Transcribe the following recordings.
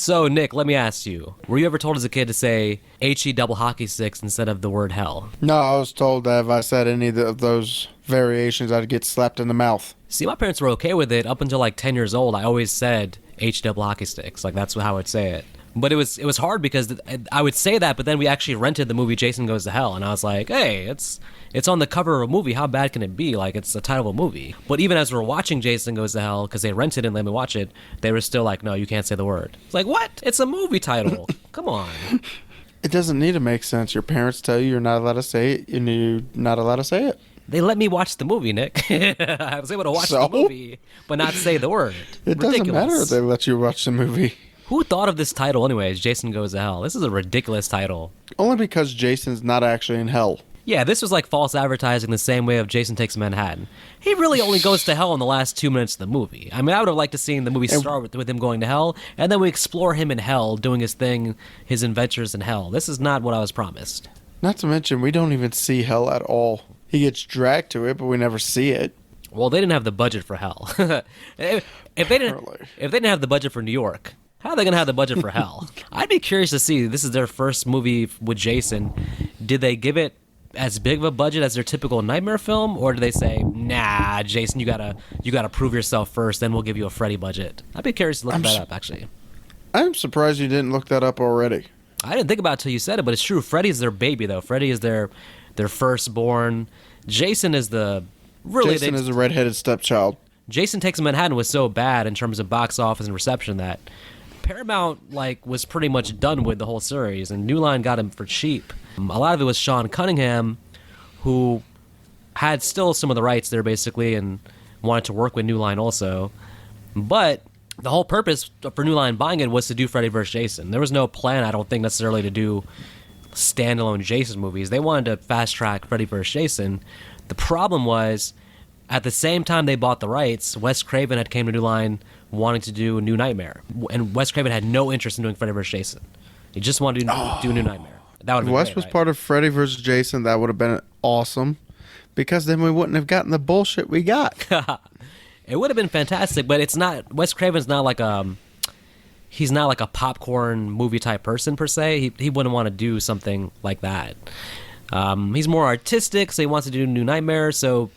So, Nick, let me ask you: were you ever told as a kid to say "he double hockey sticks" instead of the word hell? No, I was told that if I said any of those variations, I'd get slapped in the mouth. See, my parents were okay with it up until like 10 years old. I always said "H double hockey sticks," like that's how I'd say it. But it was hard because I would say that, but then we actually rented the movie Jason Goes to Hell, and I was like, hey, it's on the cover of a movie. How bad can it be? Like, it's the title of a movie. But even as we're watching Jason Goes to Hell, because they rented it and let me watch it, they were still like, no, you can't say the word. It's like, what? It's a movie title. Come on. It doesn't need to make sense. Your parents tell you you're not allowed to say it, and you're not allowed to say it. They let me watch the movie, Nick. I was able to watch the movie, but not say the word. It doesn't matter if they let you watch the movie. Who thought of this title anyways, Jason Goes to Hell? This is a ridiculous title. Only because Jason's not actually in hell. Yeah, this was like false advertising the same way of Jason Takes Manhattan. He really only goes to hell in the last 2 minutes of the movie. I mean, I would have liked to see the movie start with him going to hell, and then we explore him in hell, doing his thing, his adventures in hell. This is not what I was promised. Not to mention, we don't even see hell at all. He gets dragged to it, but we never see it. Well, they didn't have the budget for hell. if they didn't have the budget for New York, how are they going to have the budget for hell? I'd be curious to see. This is their first movie with Jason. Did they give it as big of a budget as their typical nightmare film, or do they say, nah, Jason, you gotta prove yourself first, then we'll give you a Freddy budget? I'd be curious to look that up, actually. I'm surprised you didn't look that up already. I didn't think about it until you said it, but it's true. Freddy's their baby, though. Freddy is their firstborn. Jason is the... Jason is a redheaded stepchild. Jason Takes Manhattan was so bad in terms of box office and reception that Paramount was pretty much done with the whole series, and New Line got him for cheap. A lot of it was Sean Cunningham, who had still some of the rights there basically and wanted to work with New Line also. But the whole purpose for New Line buying it was to do Freddy vs. Jason. There was no plan, I don't think, necessarily to do standalone Jason movies. They wanted to fast track Freddy vs. Jason. The problem was, at the same time they bought the rights, Wes Craven had came to New Line wanting to do a New Nightmare. And Wes Craven had no interest in doing Freddy vs. Jason. He just wanted to do a New Nightmare. That would have been Wes great, was right? part of Freddy vs. Jason. That would have been awesome, because then we wouldn't have gotten the bullshit we got. It would have been fantastic, but it's not. Wes Craven's not like he's not like a popcorn movie type person per se. He wouldn't want to do something like that. He's more artistic, so he wants to do New Nightmare. So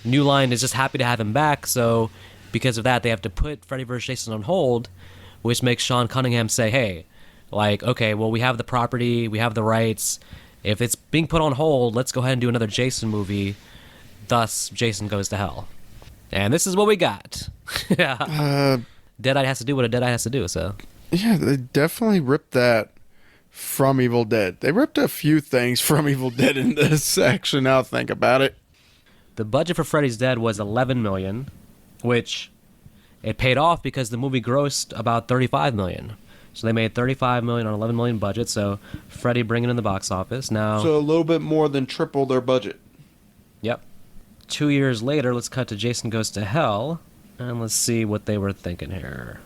New Line is just happy to have him back. So because of that, they have to put Freddy vs. Jason on hold, which makes Sean Cunningham say, "Hey, like, okay, well, we have the property, we have the rights. If it's being put on hold, let's go ahead and do another Jason movie. Thus, Jason Goes to Hell." And this is what we got. Deadeye has to do what a Deadeye has to do, so. Yeah, they definitely ripped that from Evil Dead. They ripped a few things from Evil Dead in this, actually, now I think about it. The budget for Freddy's Dead was $11 million, which it paid off because the movie grossed about $35 million. So they made $35 million on $11 million budget, so Freddy bringing in the box office. Now, So a little bit more than triple their budget. Yep. 2 years later, let's cut to Jason Goes to Hell, and let's see what they were thinking here.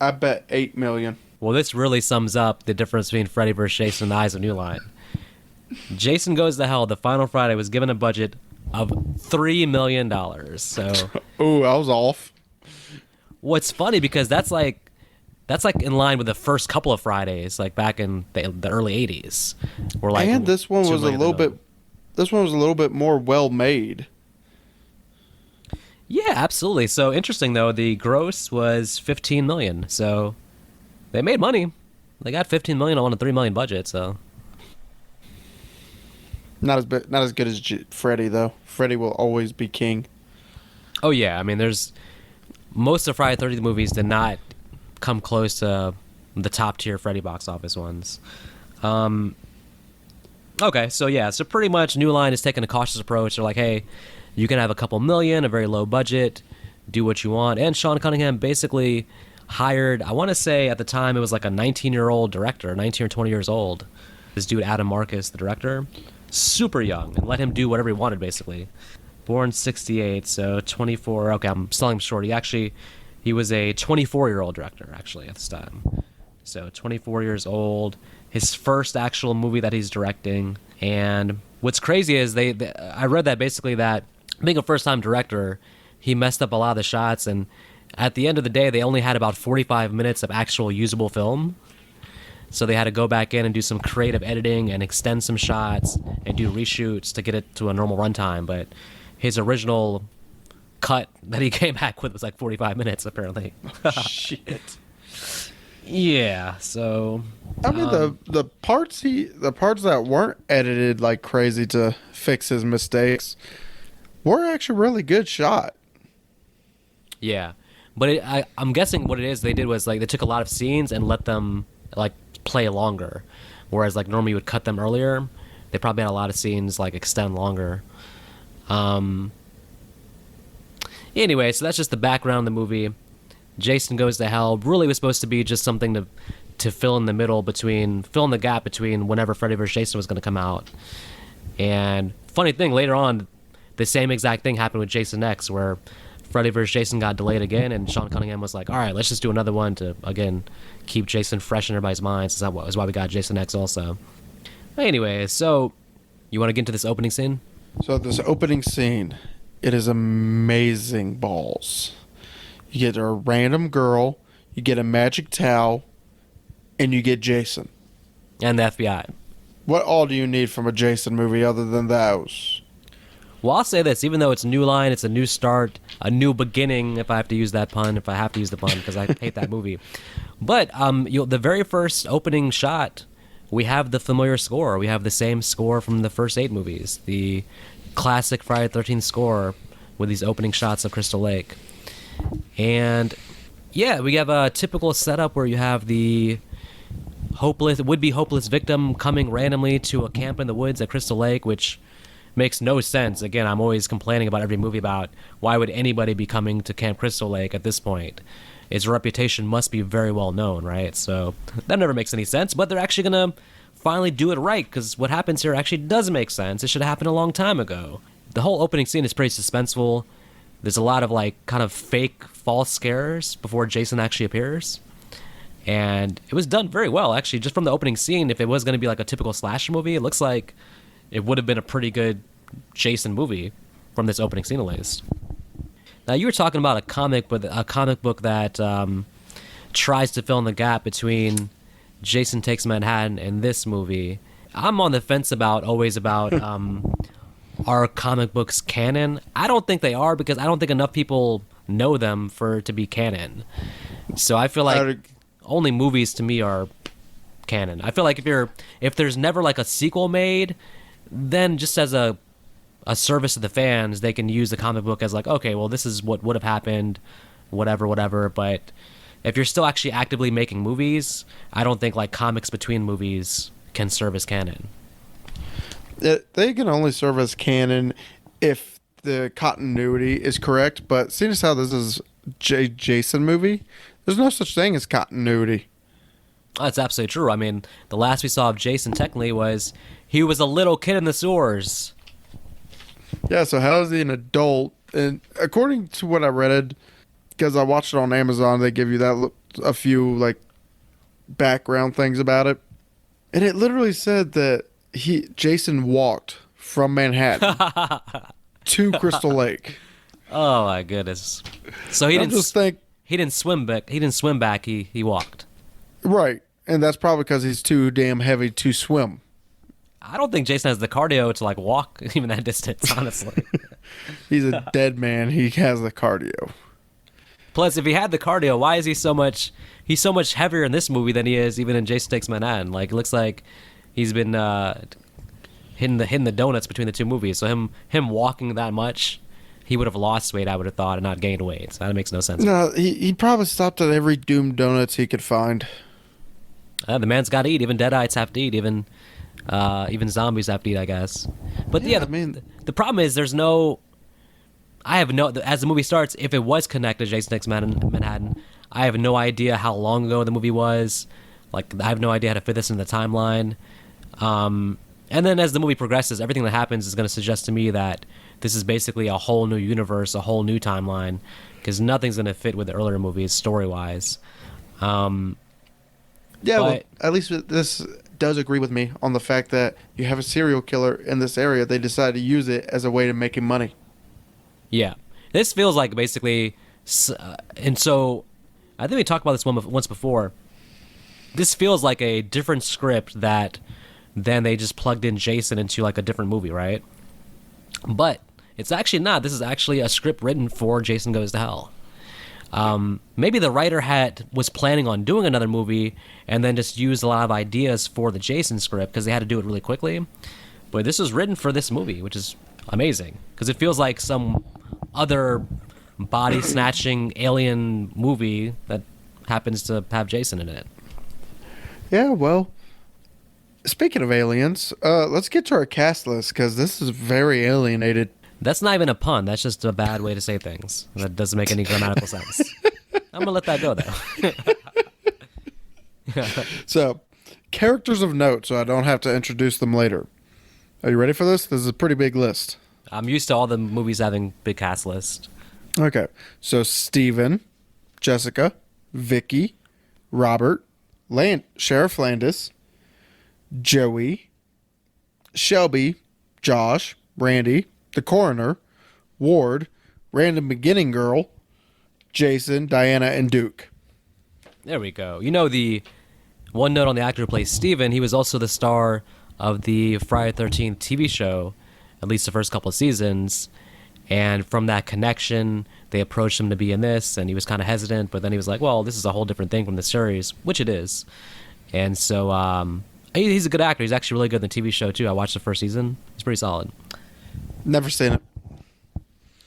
I bet $8 million. Well, this really sums up the difference between Freddy vs. Jason and the Eyes of New Line. Jason Goes to Hell, the final Friday, was given a budget of $3 million. So, Ooh, I was off. what's funny, because that's like in line with the first couple of Fridays, like back in the early 80s. And this one was a little bit. This one was a little bit more well made. Yeah, absolutely. So interesting though, the gross was $15 million. So they made money. They got $15 million on a $3 million budget. So Not as good as Freddy though. Freddy will always be king. oh yeah, I mean, there's most of Friday the 13th movies did not come close to the top tier Freddy box office ones. Okay, so yeah, so pretty much New Line is taking a cautious approach. They're like, hey, you can have a couple million, a very low budget, do what you want. And Sean Cunningham basically hired, I want to say at the time it was like a 19-year-old director, 19 or 20 years old. This dude, Adam Marcus, the director, super young, and let him do whatever he wanted, basically. Born 68, so 24. Okay, I'm selling him short. He was a 24-year-old director, actually, at this time. So 24 years old. His first actual movie that he's directing. And what's crazy is I read that basically that being a first-time director, he messed up a lot of the shots, and at the end of the day, they only had about 45 minutes of actual usable film. So they had to go back in and do some creative editing and extend some shots and do reshoots to get it to a normal runtime. But his original cut that he came back with was like 45 minutes, apparently. Shit. Yeah, so I mean, the parts that weren't edited like crazy to fix his mistakes were actually really good shot. yeah. But I'm guessing what it is they did was like they took a lot of scenes and let them like play longer, whereas like normally you would cut them earlier. They probably had a lot of scenes like extend longer. Anyway, so that's just the background of the movie. Jason Goes to Hell really was supposed to be just something to fill in the gap between whenever Freddy vs. Jason was going to come out. And funny thing, later on, the same exact thing happened with Jason X, where Freddy vs. Jason got delayed again, and Sean Cunningham was like, all right, let's just do another one to, again, keep Jason fresh in everybody's minds. That's why we got Jason X also. Anyway, so you want to get into this opening scene? So this opening scene, it is amazing balls. You get a random girl, you get a magic towel, and you get Jason. And the FBI. What all do you need from a Jason movie other than those? Well, I'll say this, even though it's a new line, it's a new start, a new beginning, if I have to use the pun, because I hate that movie. But the very first opening shot, we have the familiar score. We have the same score from the first 8 movies, the classic Friday the 13th score with these opening shots of Crystal Lake. And yeah, we have a typical setup where you have the would-be hopeless victim coming randomly to a camp in the woods at Crystal Lake, which makes no sense. Again, I'm always complaining about every movie about why would anybody be coming to Camp Crystal Lake at this point. Its reputation must be very well known, right? So that never makes any sense, but they're actually going to finally do it right, because what happens here actually does make sense. It should have happened a long time ago. The whole opening scene is pretty suspenseful. There's a lot of like kind of fake false scares before Jason actually appears. And it was done very well, actually. Just from the opening scene, if it was going to be like a typical slasher movie, it looks like it would have been a pretty good Jason movie from this opening scene, at least. Now, you were talking about a comic book that tries to fill in the gap between Jason Takes Manhattan and this movie. I'm on the fence always about are comic books canon? I don't think they are, because I don't think enough people know them for it to be canon. So I feel like only movies to me are canon. I feel like if there's never like a sequel made, then just as a service to the fans, they can use the comic book as like, okay, well, this is what would have happened, whatever. But if you're still actually actively making movies, I don't think like comics between movies can serve as canon. They can only serve as canon if the continuity is correct, but seeing as how this is Jason movie, there's no such thing as continuity. That's absolutely true. I mean, the last we saw of Jason technically was he was a little kid in the sewers. Yeah, so how is he an adult? And according to what I read, because I watched it on Amazon, they give you a few like background things about it, and it literally said that Jason walked from Manhattan to Crystal Lake. Oh my goodness! So he didn't swim back. He didn't swim back. He walked. Right, and that's probably because he's too damn heavy to swim. I don't think Jason has the cardio to like walk even that distance. Honestly, he's a dead man. He has the cardio. Plus, if he had the cardio, why is he so much? He's so much heavier in this movie than he is even in Jason Takes Manhattan. Like, it looks like he's been hitting the donuts between the two movies. So him walking that much, he would have lost weight, I would have thought, and not gained weight. So that makes no sense. No, he probably stopped at every Doom Donuts he could find. The man's got to eat. Even Deadites have to eat. Even zombies have to eat, I guess. But yeah, the problem is there's no. I have no. As the movie starts, if it was connected to Jason Takes Manhattan, I have no idea how long ago the movie was. Like, I have no idea how to fit this in the timeline. And then as the movie progresses, everything that happens is going to suggest to me that this is basically a whole new universe, a whole new timeline, because nothing's going to fit with the earlier movies story-wise. Well, at least this does agree with me on the fact that you have a serial killer in this area. They decided to use it as a way to making money. Yeah. This feels like basically And so I think we talked about this once before. This feels like a different script that then they just plugged in Jason into like a different movie, right? But it's actually not. This is actually a script written for Jason Goes to Hell. Maybe the writer was planning on doing another movie and then just used a lot of ideas for the Jason script because they had to do it really quickly. But this was written for this movie, which is amazing because it feels like some other body snatching alien movie that happens to have Jason in it. Yeah, well, speaking of aliens, let's get to our cast list because this is very alienated. That's not even a pun. That's just a bad way to say things. That doesn't make any grammatical sense. I'm going to let that go, though. So, characters of note, so I don't have to introduce them later. Are you ready for this? This is a pretty big list. I'm used to all the movies having big cast lists. Okay, so Steven, Jessica, Vicky, Robert, Sheriff Landis, Joey, Shelby, Josh, Randy, the coroner, Ward, random beginning girl, Jason, Diana, and Duke. There we go. You know, the one note on the actor who plays Steven, he was also the star of the Friday the 13th TV show, at least the first couple of seasons. And from that connection, they approached him to be in this, and he was kind of hesitant, but then he was like, well, this is a whole different thing from the series, which it is. And so he's a good actor. He's actually really good in the TV show, too. I watched the first season. It's pretty solid. Never seen it.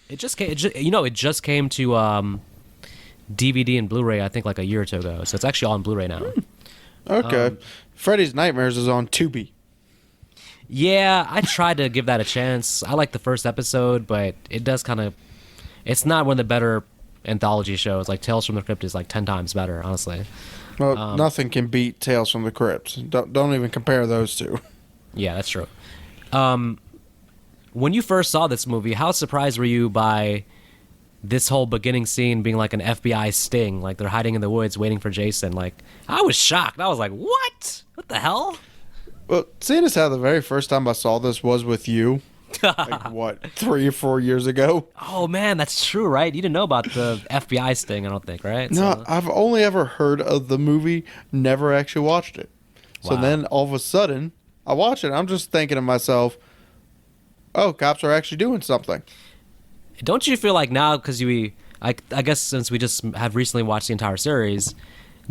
It just came, it just came to DVD and Blu-ray, I think, like a year or two ago. So it's actually on Blu-ray now. Okay. Freddy's Nightmares is on Tubi. Yeah, I tried to give that a chance. I liked the first episode, but it does kind of... It's not one of the better anthology shows. Like, Tales from the Crypt is like 10 times better, honestly. Well, nothing can beat Tales from the Crypt. Don't even compare those two. Yeah, that's true. When you first saw this movie, how surprised were you by this whole beginning scene being like an FBI sting? Like, they're hiding in the woods waiting for Jason. Like, I was shocked. I was like, what? What the hell? Well, seeing as how the very first time I saw this was with you, like, what, 3 or 4 years ago? Oh, man, that's true, right? You didn't know about the FBI sting, I don't think, right? No, So, I've only ever heard of the movie, never actually watched it. So Wow. then all of a sudden, I watch it, and I'm just thinking to myself, oh, cops are actually doing something. don't you feel like now, because I guess since we just have recently watched the entire series,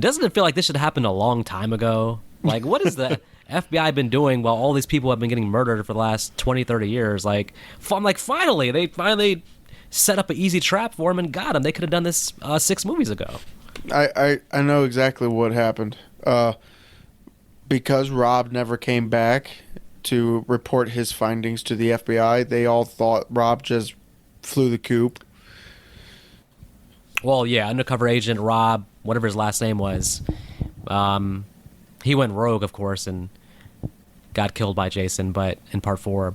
doesn't it feel like this should have happened a long time ago? Like, what has the FBI been doing while all these people have been getting murdered for the last 20, 30 years? Like, finally, they finally set up an easy trap for him and got him. They could have done this 6 movies ago. I know exactly what happened. Because Rob never came back to report his findings to the FBI, they all thought Rob just flew the coop. Well, yeah, undercover agent Rob, whatever his last name was, he went rogue, of course, and got killed by Jason, but in part 4.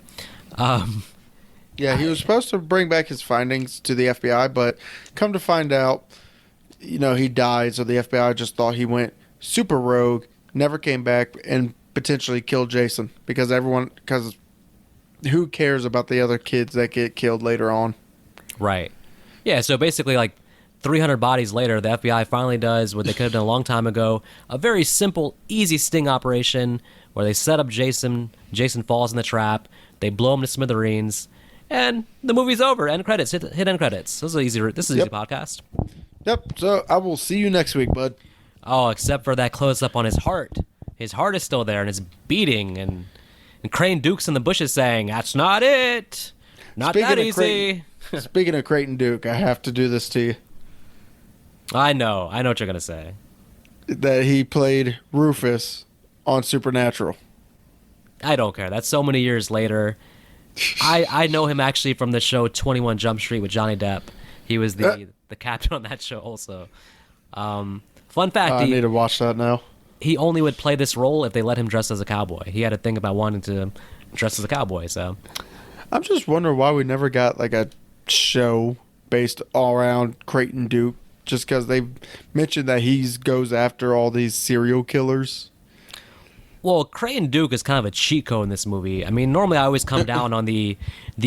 Yeah, he was supposed to bring back his findings to the FBI, but come to find out, he died, so the FBI just thought he went super rogue, never came back, and potentially killed Jason, because who cares about the other kids that get killed later on? Right. Yeah, so basically, like, 300 bodies later, the FBI finally does what they could have done a long time ago, a very simple, easy sting operation where they set up Jason falls in the trap, they blow him to smithereens, and the movie's over. End credits. Hit end credits. This is an easy podcast. Yep, so I will see you next week, bud. Oh, except for that close-up on his heart. His heart is still there, and it's beating, and Crane Duke's in the bushes saying, "That's not it. Not Speaking that of easy." Speaking of Creighton Duke, I have to do this to you. I know what you're going to say. That he played Rufus on Supernatural. I don't care. That's so many years later. I know him actually from the show 21 Jump Street with Johnny Depp. He was the captain on that show also. Fun fact, I need to watch that now. he only would play this role if they let him dress as a cowboy. He had a thing about wanting to dress as a cowboy, so. I'm just wondering why we never got like a show based all around Creighton Duke, just because they mentioned that he goes after all these serial killers. Well, Creighton Duke is kind of a cheat code in this movie. I mean, normally I always come down on the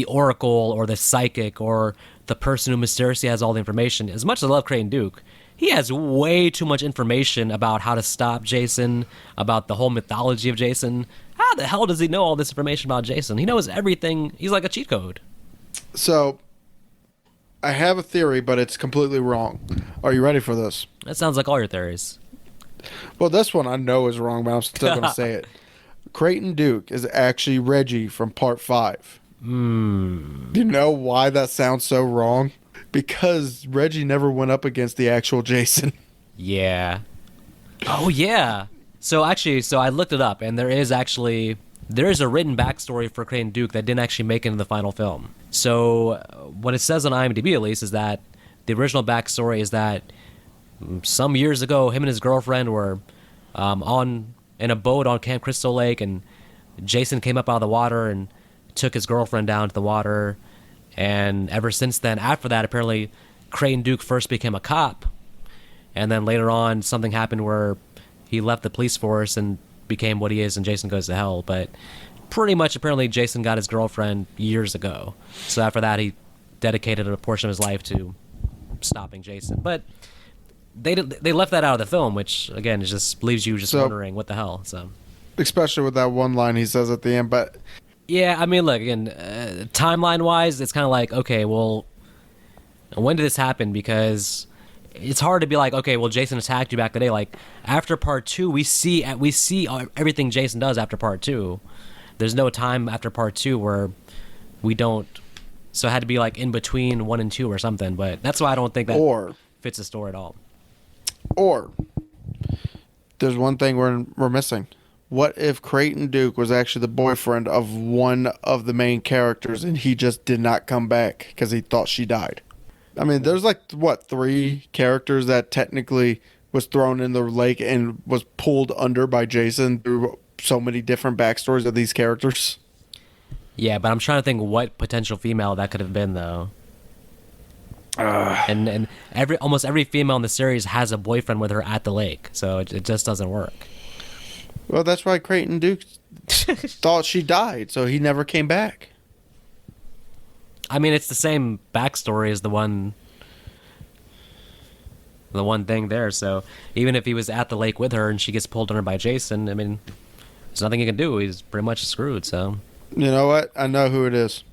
oracle or the psychic or the person who mysteriously has all the information. As much as I love Creighton Duke, he has way too much information about how to stop Jason, about the whole mythology of Jason. How the hell does he know all this information about Jason? He knows everything. He's like a cheat code. So, I have a theory, but it's completely wrong. Are you ready for this? That sounds like all your theories. Well, this one I know is wrong, but I'm still going to say it. Creighton Duke is actually Reggie from Part 5. Do you know why that sounds so wrong? Because Reggie never went up against the actual Jason. Yeah. Oh, yeah. So I looked it up, and there is a written backstory for Creighton Duke that didn't actually make it into the final film. So what it says on IMDb, at least, is that the original backstory is that some years ago, him and his girlfriend were in a boat on Camp Crystal Lake, and Jason came up out of the water and took his girlfriend down to the water. And ever since then, after that, apparently Creighton Duke first became a cop, and then later on something happened where he left the police force and became what he is, and Jason Goes to Hell. But pretty much, apparently, Jason got his girlfriend years ago. So after that, he dedicated a portion of his life to stopping Jason. But they left that out of the film, which again just leaves you just wondering what the hell. So, especially with that one line he says at the end. But yeah, I mean, look again, timeline wise, it's kind of like, okay, well, when did this happen? Because it's hard to be like, okay, well, Jason attacked you back in the day. Like after Part 2, we see everything Jason does after Part 2. There's no time after Part 2 where we don't. So it had to be like in between 1 and 2 or something. But that's why I don't think that fits the story at all. Or there's one thing we're missing. What if Creighton Duke was actually the boyfriend of one of the main characters and he just did not come back because he thought she died? I mean, there's like, 3 characters that technically was thrown in the lake and was pulled under by Jason through so many different backstories of these characters. Yeah, but I'm trying to think what potential female that could have been, though. And almost every female in the series has a boyfriend with her at the lake, so it just doesn't work. Well, that's why Creighton Duke thought she died, so he never came back. I mean, it's the same backstory as the one thing there. So even if he was at the lake with her and she gets pulled under by Jason, I mean, there's nothing he can do. He's pretty much screwed. So you know what? I know who it is.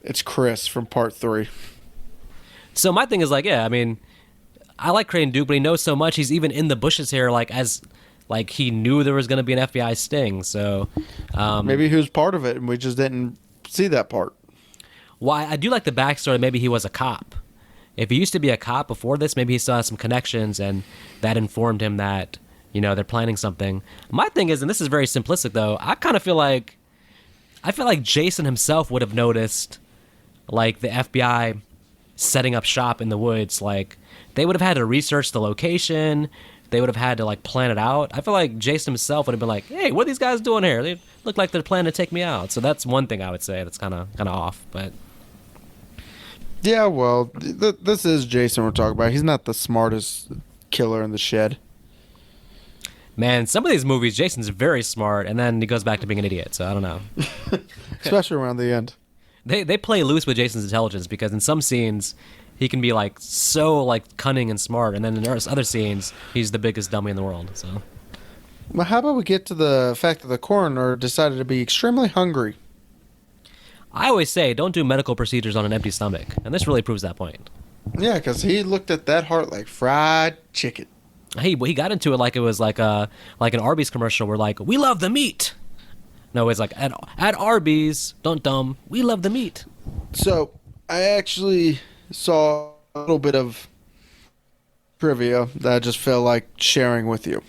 It's Chris from Part 3. So my thing is like, yeah, I mean, I like Creighton Duke, but he knows so much. He's even in the bushes here, like he knew there was going to be an FBI sting. So maybe he was part of it, and we just didn't see that part. Well, I do like the backstory. Maybe he was a cop. If he used to be a cop before this, maybe he still has some connections, and that informed him that, they're planning something. My thing is, and this is very simplistic though, I feel like Jason himself would have noticed, like, the FBI setting up shop in the woods. Like, they would have had to research the location. They would have had to, like, plan it out. I feel like Jason himself would have been like, hey, what are these guys doing here? They look like they're planning to take me out. So that's one thing I would say that's kind of off. But yeah, well, this is Jason we're talking about. He's not the smartest killer in the shed. Man, some of these movies, Jason's very smart, and then he goes back to being an idiot. So I don't know. Especially around the end. They play loose with Jason's intelligence, because in some scenes he can be like so like cunning and smart, and then in other scenes he's the biggest dummy in the world. So, well, how about we get to the fact that the coroner decided to be extremely hungry? I always say don't do medical procedures on an empty stomach, and this really proves that point. Yeah, because he looked at that heart like fried chicken. He got into it like it was like an Arby's commercial where like, we love the meat. No, it's like at Arby's, don't dumb, we love the meat. So I actually saw a little bit of trivia that I just felt like sharing with you.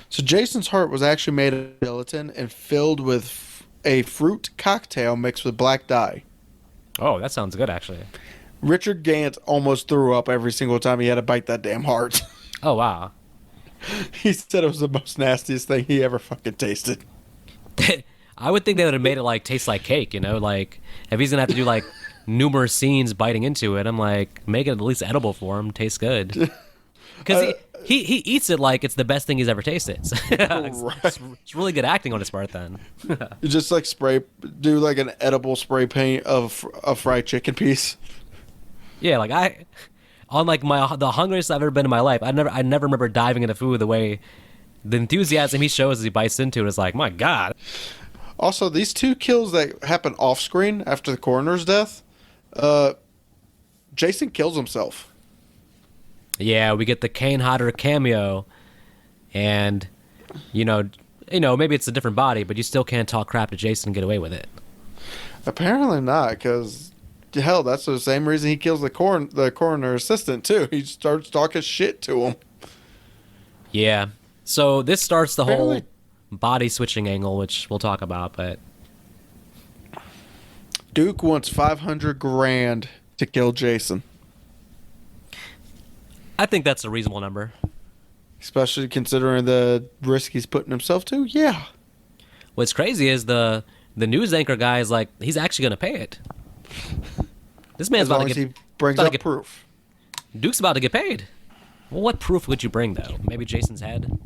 So Jason's heart was actually made of gelatin and filled with a fruit cocktail mixed with black dye. Oh, that sounds good, actually. Richard Gant almost threw up every single time he had to bite that damn heart. Oh, wow. He said it was the most nastiest thing he ever fucking tasted. I would think they would have made it like taste like cake, like if he's gonna have to do like numerous scenes biting into it, I'm like, make it at least edible for him, tastes good, because he eats it like it's the best thing he's ever tasted. It's really good acting on his part then. You just like do like an edible spray paint of a fried chicken piece. Yeah, like on like the hungriest I've ever been in my life. I never remember diving into food the way the enthusiasm he shows as he bites into it is like, my God. Also, these two kills that happen off screen after the coroner's death, uh, Jason kills himself. Yeah, we get the Kane Hodder cameo, and you know, maybe it's a different body, but you still can't talk crap to Jason and get away with it. Apparently not, because hell, that's the same reason he kills the coroner assistant too. He starts talking shit to him. Yeah. So this starts the whole Apparently- body switching angle, which we'll talk about, but Duke wants 500 grand to kill Jason, I think that's a reasonable number. especially considering the risk he's putting himself to. Yeah. What's crazy is the news anchor guy is like, he's actually going to pay it. This man's As about long to as get he brings about to up get- proof. Duke's about to get paid. Well, what proof would you bring though? Maybe Jason's head?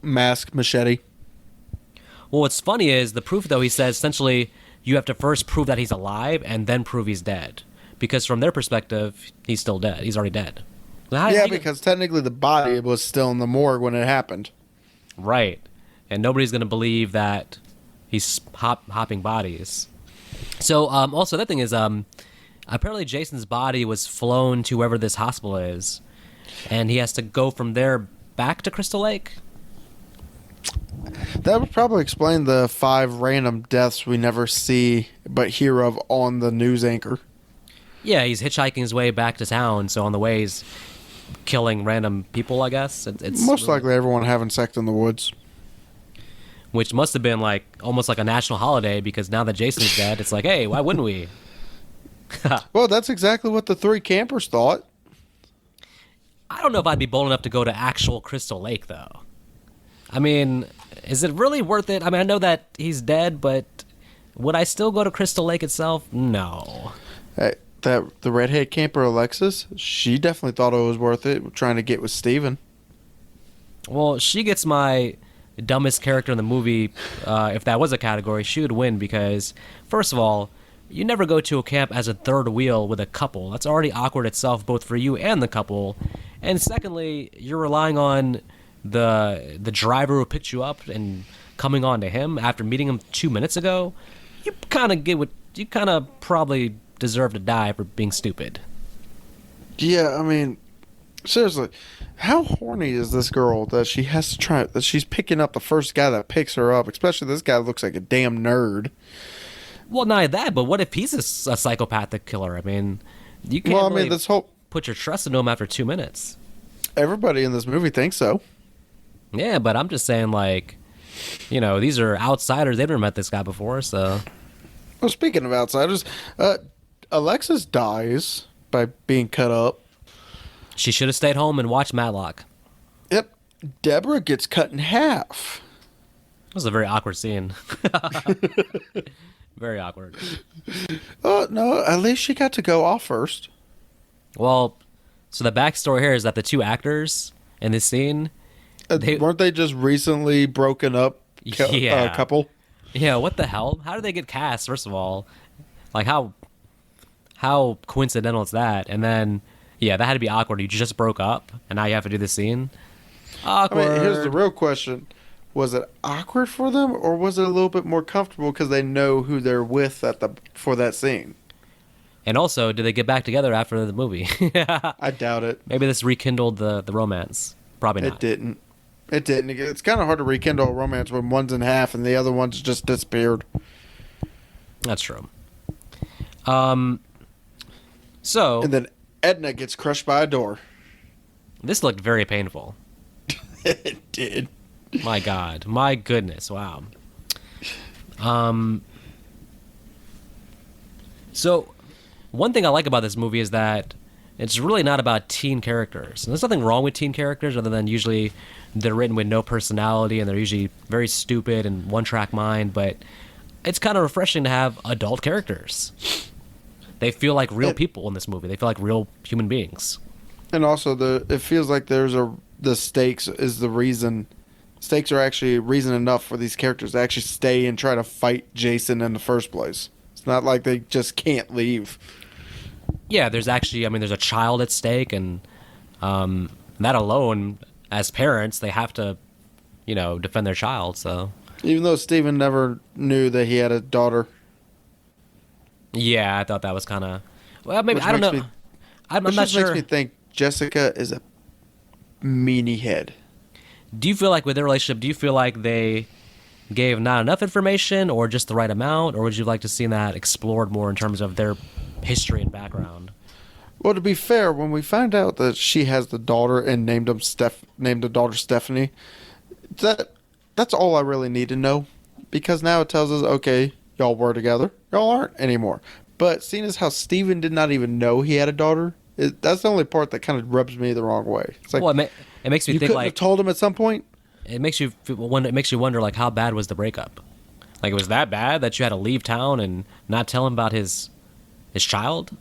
Mask, machete. Well, what's funny is the proof, though, he says essentially you have to first prove that he's alive and then prove he's dead. Because from their perspective, he's still dead. He's already dead. Yeah, because technically the body was still in the morgue when it happened. Right. And nobody's going to believe that he's hopping bodies. So, also, that thing is, apparently Jason's body was flown to wherever this hospital is. And he has to go from there back to Crystal Lake. That would probably explain the 5 random deaths we never see but hear of on the news anchor. Yeah, he's hitchhiking his way back to town. So on the way, he's killing random people, I guess. It's Most really- likely everyone having sex in the woods. Which must have been like almost like a national holiday because now that Jason's dead, it's like, hey, why wouldn't we? Well, that's exactly what the 3 campers thought. I don't know if I'd be bold enough to go to actual Crystal Lake, though. I mean, is it really worth it? I mean, I know that he's dead, but would I still go to Crystal Lake itself? No. Hey, the redhead camper Alexis, she definitely thought it was worth it trying to get with Steven. Well, she gets my dumbest character in the movie. If that was a category, she would win because, first of all, you never go to a camp as a third wheel with a couple. That's already awkward itself, both for you and the couple. And secondly, you're relying on the driver who picked you up and coming on to him after meeting him 2 minutes ago. You kind of probably deserve to die for being stupid. Yeah, I mean, seriously, how horny is this girl that she has to try, that she's picking up the first guy that picks her up, especially this guy looks like a damn nerd. Well, not that, but what if he's a psychopathic killer? I mean, you can't Well, I really mean, this whole, put your trust into him after 2 minutes. everybody in this movie thinks so. Yeah, but I'm just saying, like, these are outsiders. They've never met this guy before, so. Well, speaking of outsiders, Alexis dies by being cut up. She should have stayed home and watched Matlock. Yep. Deborah gets cut in half. It was a very awkward scene. Very awkward. Oh, no, at least she got to go off first. Well, so the backstory here is that the 2 actors in this scene, Weren't they just recently broken up Yeah. couple? yeah, what the hell? How did they get cast, first of all? Like, how coincidental is that? And then, yeah, that had to be awkward. You just broke up, and now you have to do this scene? I Awkward. mean, here's the real question. Was it awkward for them, or was it a little bit more comfortable because they know who they're with for that scene? And also, did they get back together after the movie? I doubt it. Maybe this rekindled the romance. Probably not. It didn't. It didn't. It's kind of hard to rekindle a romance when one's in half and the other one's just disappeared. That's true. So And then Edna gets crushed by a door. this looked very painful. It did. My God. My goodness. Wow. So one thing I like about this movie is that it's really not about teen characters. And there's nothing wrong with teen characters other than usually they're written with no personality and they're usually very stupid and one-track mind, but it's kind of refreshing to have adult characters. They feel like real people in this movie. They feel like real human beings. And also, it feels like the stakes is the reason. Stakes are actually reason enough for these characters to actually stay and try to fight Jason in the first place. It's not like they just can't leave. Yeah, there's actually, I mean, there's a child at stake, and that alone, as parents, they have to, defend their child. So Even though Steven never knew that he had a daughter, yeah, I thought that was kind of, well, maybe which I don't makes know. me, I'm which not just makes sure. me think Jessica is a meanie head. Do you feel like with their relationship, do you feel like they gave not enough information, or just the right amount, or would you like to see that explored more in terms of their history and background? Well, to be fair, when we find out that she has the daughter and named the daughter Stephanie, that's all I really need to know, because now it tells us, okay, y'all were together, y'all aren't anymore. But seeing as how Steven did not even know he had a daughter, that's the only part that kind of rubs me the wrong way. It's like, Well, it makes me you think couldn't have like told him at some point. it makes you wonder like how bad was the breakup? Like it was that bad that you had to leave town and not tell him about his child?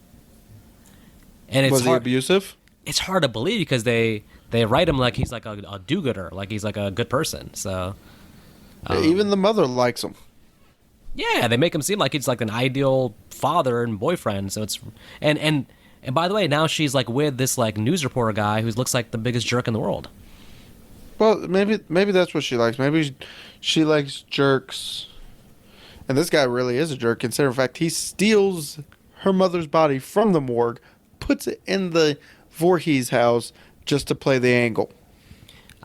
And Was he abusive? it's hard to believe because they write him like he's like a do-gooder, like he's like a good person. So Even the mother likes him. yeah, they make him seem like he's like an ideal father and boyfriend. So it's and by the way, now she's like with this like news reporter guy who looks like the biggest jerk in the world. Well, maybe that's what she likes. Maybe she likes jerks. And this guy really is a jerk. Considering the fact he steals her mother's body from the morgue, puts it in the Voorhees house just to play the angle.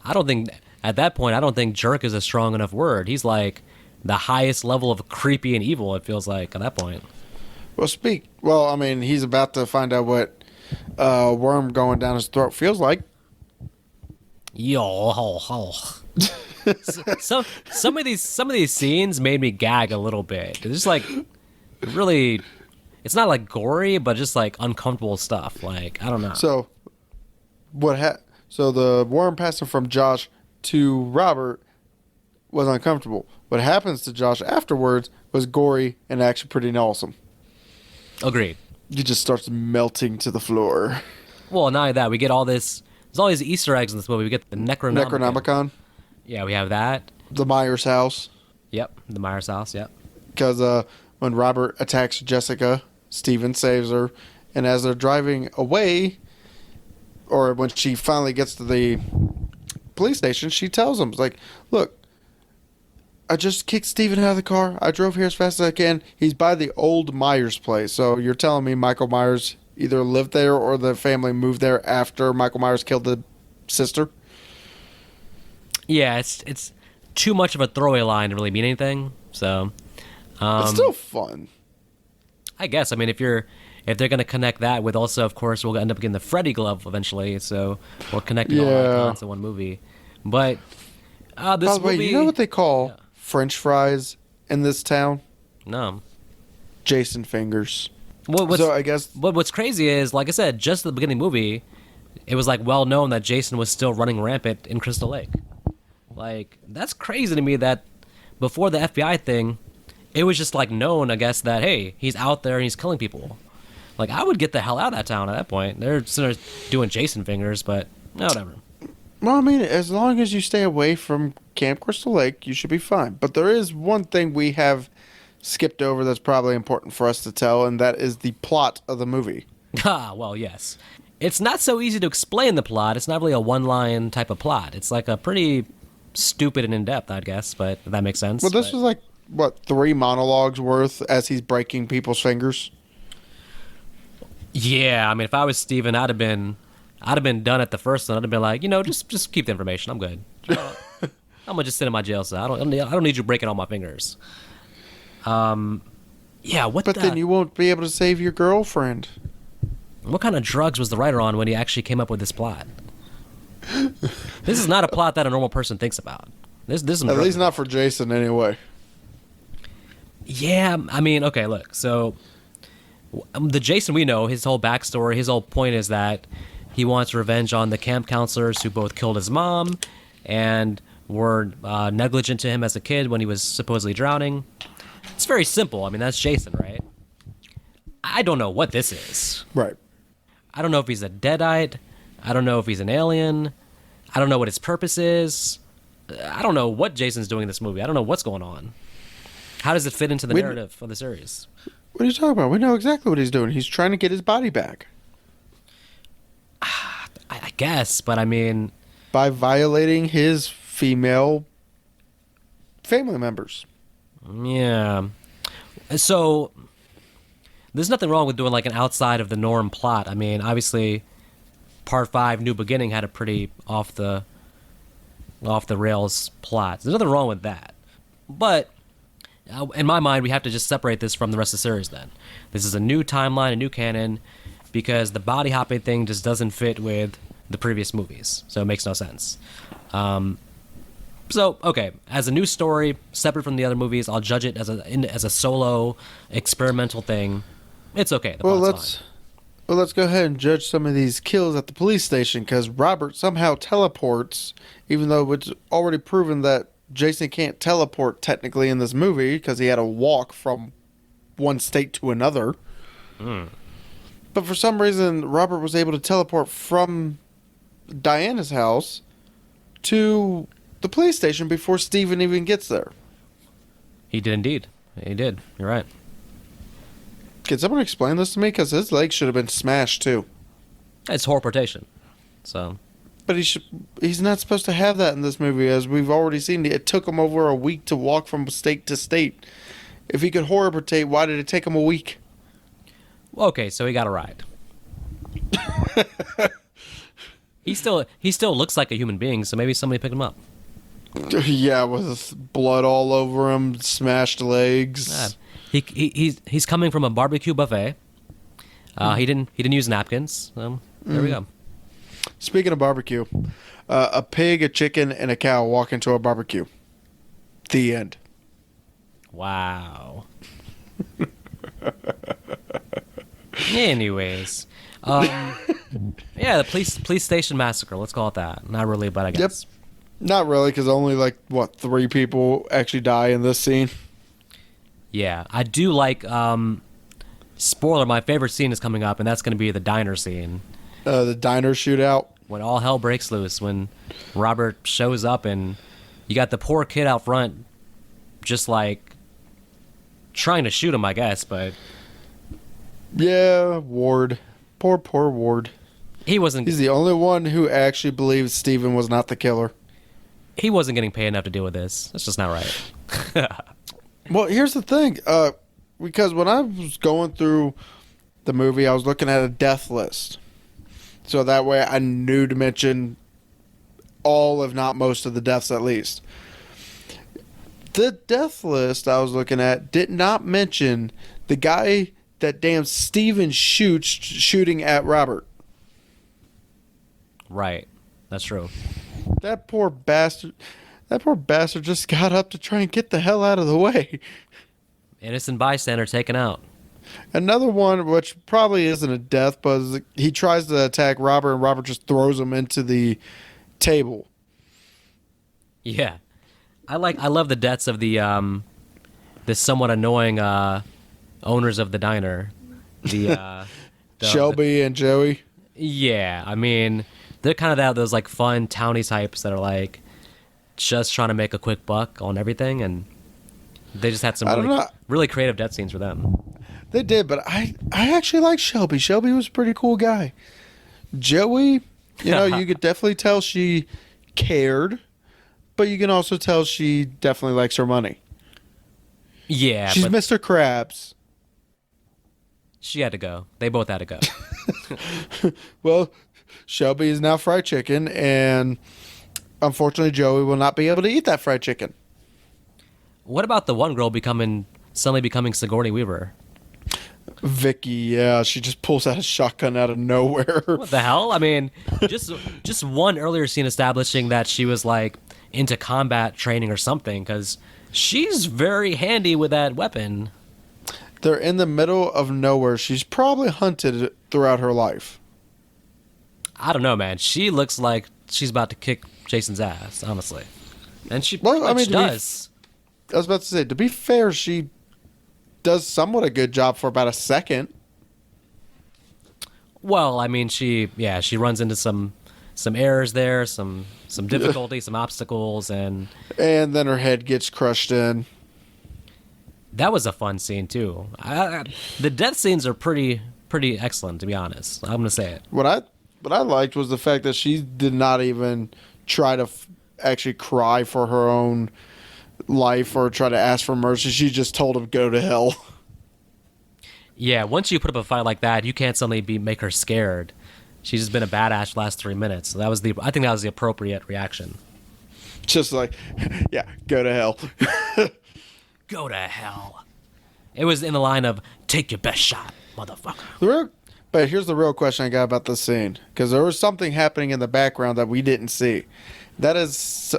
I don't think at that point I don't think jerk is a strong enough word. He's like the highest level of creepy and evil. It feels like at that point. Well, I mean, he's about to find out what worm going down his throat feels like. Yo, ho, ho. Some of these scenes made me gag a little bit. It's just like really, it's not like gory, but just like uncomfortable stuff. Like I don't know. So, So the worm passing from Josh to Robert was uncomfortable. What happens to Josh afterwards was gory and actually pretty awesome. Agreed. He just starts melting to the floor. Well, not only that, we get all this. There's all these Easter eggs in this movie. We get the Necronomicon. Necronomicon, Yeah, we have that. the Myers house. Yep, the Myers house. Yep. Because when Robert attacks Jessica, Steven saves her. And as they're driving away, or when she finally gets to the police station, she tells him, like, look, I just kicked Steven out of the car. I drove here as fast as I can. He's by the old Myers place. So you're telling me Michael Myers either lived there or the family moved there after Michael Myers killed the sister? Yeah, it's too much of a throwaway line to really mean anything. So, It's still fun. I guess. I mean, if they're gonna connect that with also, of course, we'll end up getting the Freddy glove eventually. So we're connecting all the icons in one movie. But this By the way, movie, you know what they call French fries in this town? no. Jason fingers. What's, So I guess what's crazy is, like I said, just at the beginning of the movie, it was like well known that Jason was still running rampant in Crystal Lake. Like that's crazy to me that before the FBI thing, it was just like known, I guess, that hey, he's out there and he's killing people. Like I would get the hell out of that town at that point. They're sort of doing Jason fingers, but whatever. well, I mean, as long as you stay away from Camp Crystal Lake, you should be fine. But there is one thing we have skipped over that's probably important for us to tell, and that is the plot of the movie. Ah, well, yes. It's not so easy to explain the plot. It's not really a one-line type of plot. It's like a pretty stupid and in-depth, I guess, but if that makes sense. Well, this But- was like, what, 3 monologues worth as he's breaking people's fingers? Yeah, I mean, if I was Steven, I'd have been done at the first one. I'd have been like, just keep the information. I'm good. I'm gonna just sit in my jail cell. I don't need you breaking all my fingers. Yeah. But then you won't be able to save your girlfriend. What kind of drugs was the writer on when he actually came up with this plot? This is not a plot that a normal person thinks about. This is At least not for Jason, anyway. Yeah, I mean, okay, look. So the Jason we know, his whole backstory, his whole point is that he wants revenge on the camp counselors who both killed his mom and were negligent to him as a kid when he was supposedly drowning. It's very simple. I mean, that's Jason, right? I don't know what this is. Right. I don't know if he's a Deadite. I don't know if he's an alien. I don't know what his purpose is. I don't know what Jason's doing in this movie. I don't know what's going on. How does it fit into the narrative of the series? What are you talking about? We know exactly what he's doing. He's trying to get his body back I guess, but I mean, by violating his female family members. yeah. So there's nothing wrong with doing like an outside of the norm plot. I mean, obviously, Part 5, New Beginning, had a pretty off the rails plot. There's nothing wrong with that. But in my mind, we have to just separate this from the rest of the series then. This is a new timeline, a new canon, because the body hopping thing just doesn't fit with the previous movies. So it makes no sense. So, okay, as a new story, separate from the other movies, I'll judge it as a solo experimental thing. It's okay. The plot's fine. Well, let's go ahead and judge some of these kills at the police station, because Robert somehow teleports, even though it's already proven that Jason can't teleport technically in this movie because he had to walk from one state to another. But for some reason, Robert was able to teleport from Diana's house to the police station before Steven even gets there. He did indeed. He did. You're right. Can someone explain this to me? Because his leg should have been smashed too. It's teleportation. So, But he's not supposed to have that in this movie, as we've already seen. It took him over a week to walk from state to state. If he could horriportate, why did it take him a week? okay, so he got a ride. He still looks like a human being, so maybe somebody picked him up. Yeah, with blood all over him, smashed legs. He's coming from a barbecue buffet. He didn't use napkins. There we go. Speaking of barbecue, a pig, a chicken, and a cow walk into a barbecue. The end. Wow. Anyways, yeah, the police station massacre. Let's call it that. Not really, but I guess. Yep. Not really, because only 3 people actually die in this scene. Yeah, I do like. Spoiler: my favorite scene is coming up, and that's going to be the diner scene. The diner shootout. When all hell breaks loose, when Robert shows up, and you got the poor kid out front, just trying to shoot him, I guess, but. Yeah, Ward. Poor Ward. He's the only one who actually believes Steven was not the killer. He wasn't getting paid enough to deal with this. That's just not right. Well, here's the thing. Because when I was going through the movie, I was looking at a death list. So that way I knew to mention all, if not most, of the deaths at least. The death list I was looking at did not mention the guy that damn Steven shoots shooting at Robert. Right. That's true. That poor bastard just got up to try and get the hell out of the way. Innocent bystander taken out. Another one, which probably isn't a death, but he tries to attack Robert, and Robert just throws him into the table. Yeah. I love the deaths of the somewhat annoying owners of the diner. The Shelby and Joey. Yeah, I mean, they're kind of those fun towny types that are just trying to make a quick buck on everything, and they just had some really creative death scenes for them. They did, but I actually like Shelby. Shelby was a pretty cool guy. Joey, you could definitely tell she cared, but you can also tell she definitely likes her money. Yeah, she's Mr. Krabs. She had to go. They both had to go. Well, Shelby is now fried chicken, and unfortunately, Joey will not be able to eat that fried chicken. What about the one girl suddenly becoming Sigourney Weaver? Vicky, yeah, she just pulls out a shotgun out of nowhere. What the hell? I mean, just one earlier scene establishing that she was into combat training or something, because she's very handy with that weapon. They're in the middle of nowhere. She's probably hunted throughout her life. I don't know, man. She looks like she's about to kick Jason's ass, honestly. And she pretty much does. I was about to say, to be fair, she does somewhat a good job for about a second. Well, I mean, she runs into some errors there, some difficulty, some obstacles, and then her head gets crushed in. That was a fun scene too. The death scenes are pretty excellent, to be honest. I'm gonna say it. What I liked was the fact that she did not even try to actually cry for her own life or try to ask for mercy. She just told him go to hell. Yeah, once you put up a fight like that, you can't suddenly make her scared. She's just been a badass the last 3 minutes. So I think that was the appropriate reaction. Just like, yeah, go to hell. Go to hell. It was in the line of take your best shot, motherfucker. But here's the real question I got about this scene, because there was something happening in the background that we didn't see. That is,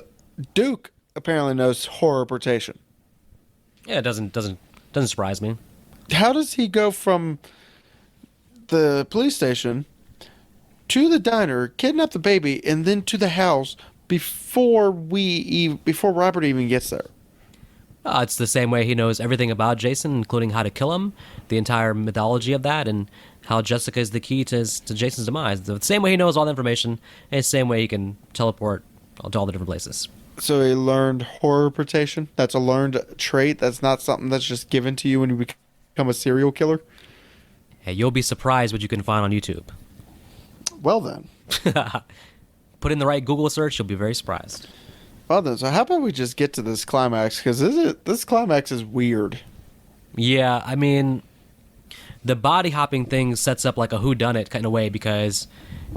Duke apparently knows horrorportation. Yeah, it doesn't surprise me. How does he go from the police station to the diner, kidnap the baby, and then to the house before Robert even gets there? It's the same way he knows everything about Jason, including how to kill him, the entire mythology of that, and how Jessica is the key to Jason's demise. The same way he knows all the information, and the same way he can teleport to all the different places. So he learned horrorportation. That's a learned trait. That's not something that's just given to you when you become a serial killer. Hey, you'll be surprised what you can find on YouTube. Well then. Put in the right Google search, you'll be very surprised. Well then, so how about we just get to this climax? Because this climax is weird. Yeah, I mean, the body hopping thing sets up like a whodunit kind of way, because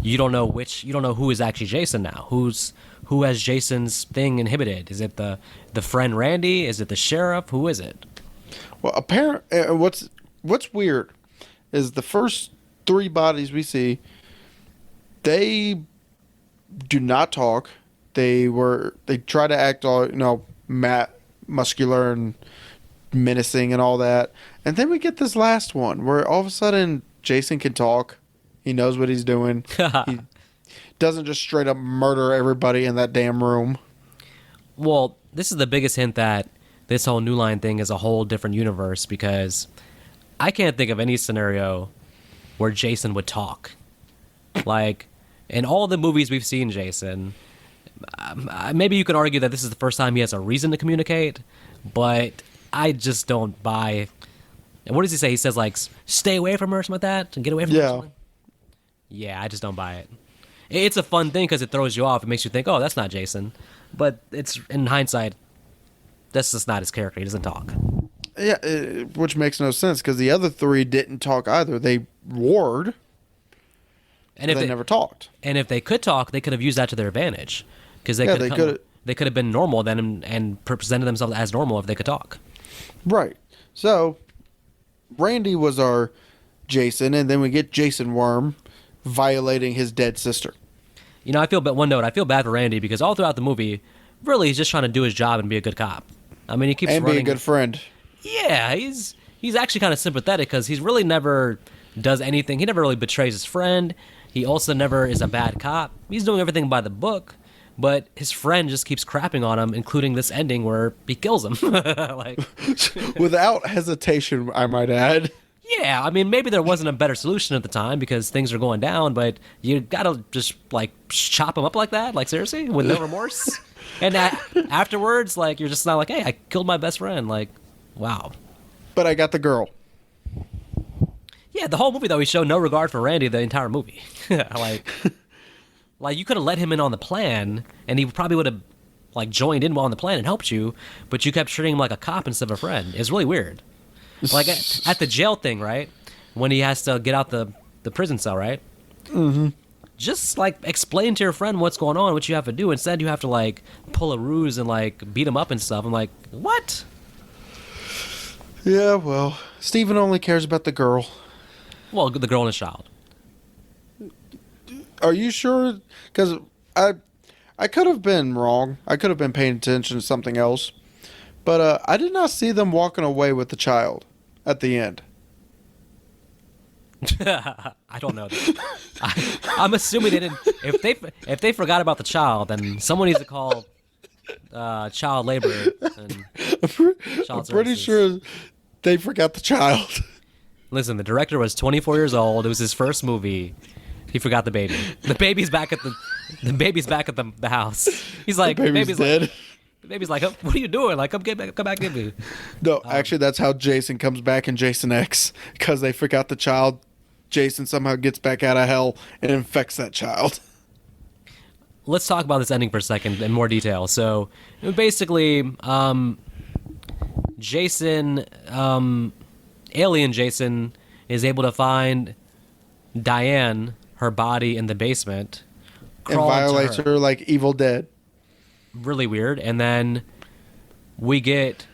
you don't know who is actually Jason now. Who has Jason's thing inhibited? Is it the friend Randy? Is it the sheriff? Who is it? Well, what's weird is the first 3 bodies we see, they do not talk. They try to act all, muscular and menacing and all that. And then we get this last one where all of a sudden Jason can talk. He knows what he's doing. He doesn't just straight up murder everybody in that damn room. Well, this is the biggest hint that this whole New Line thing is a whole different universe, because I can't think of any scenario where Jason would talk. Like, in all the movies we've seen Jason, maybe you could argue that this is the first time he has a reason to communicate, but I just don't buy. And what does he say? He says, like, stay away from her or something like that, and get away from her or something? Yeah, I just don't buy it. It's a fun thing because it throws you off. It makes you think, oh, that's not Jason. But it's, in hindsight, that's just not his character. He doesn't talk. Yeah, which makes no sense because the other 3 didn't talk either. They roared, and they never talked. And if they could talk, they could have used that to their advantage, because they could have been normal then and presented themselves as normal if they could talk. Right. So Randy was our Jason, and then we get Jason Worm violating his dead sister. I feel bad for Randy, because all throughout the movie, really, he's just trying to do his job and be a good cop. I mean, he keeps running. Be a good friend. Yeah, he's actually kind of sympathetic, because he's really never does anything. He never really betrays his friend. He also never is a bad cop. He's doing everything by the book, but his friend just keeps crapping on him, including this ending where he kills him. Without hesitation, I might add. Yeah, I mean, maybe there wasn't a better solution at the time because things are going down, but you gotta just, like, chop him up like that? Like, seriously? With no remorse? And afterwards, like, you're just not like, hey, I killed my best friend. Like, wow. But I got the girl. Yeah, the whole movie, though, he showed no regard for Randy the entire movie. like, you could have let him in on the plan, and he probably would have, like, joined in on the plan and helped you, but you kept treating him like a cop instead of a friend. It's really weird. Like, at the jail thing, right? When he has to get out the prison cell, right? Mm-hmm. Just, like, explain to your friend what's going on, what you have to do. Instead, you have to, like, pull a ruse and, like, beat him up and stuff. I'm like, what? Yeah, well, Steven only cares about the girl. Well, the girl and his child. Are you sure? Because I could have been wrong. I could have been paying attention to something else. But I did not see them walking away with the child at the end. I don't know. I'm assuming they didn't. If they forgot about the child, then someone needs to call child labor. And I'm pretty sure they forgot the child. Listen, the director was 24 years old. It was his first movie. He forgot the baby. The baby's back at the house. He's like, the baby's dead. The baby's like, what are you doing? Like, come back, get me. No, actually, that's how Jason comes back in Jason X, because they forgot the child. Jason somehow gets back out of hell and infects that child. Let's talk about this ending for a second in more detail. So, basically, Jason, alien Jason, is able to find Diane, her body in the basement, And crawl into violates her like Evil Dead. really weird, and then we get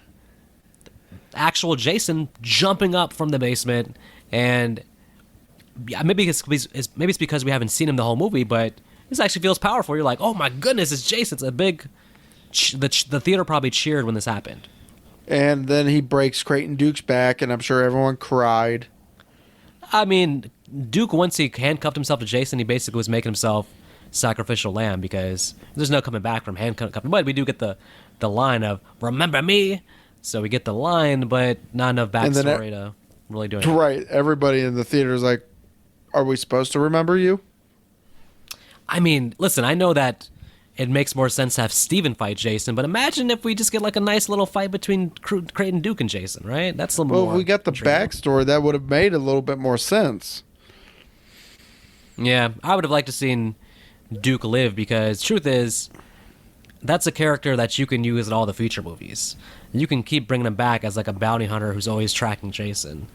actual Jason jumping up from the basement, and yeah, maybe it's because we haven't seen him the whole movie, but this actually feels powerful. You're like, oh my goodness, it's Jason. It's a big. The theater probably cheered when this happened. And then he breaks Creighton Duke's back, and I'm sure everyone cried. I mean, Duke, once he handcuffed himself to Jason, he basically was making himself sacrificial lamb, because there's no coming back from handcuffing. But we do get the line of "Remember me," so we get the line, but not enough backstory to really do anything. Right. Everybody in the theater is like, are we supposed to remember you? I mean, listen, I know that it makes more sense to have Steven fight Jason, but imagine if we just get like a nice little fight between Creighton Duke and Jason, right? That's a little Well, more. if we got the intriguing. backstory, that would have made a little bit more sense. Yeah, I would have liked to seen Duke live, because truth is, that's a character that you can use in all the future movies. You can keep bringing him back as like a bounty hunter who's always tracking Jason.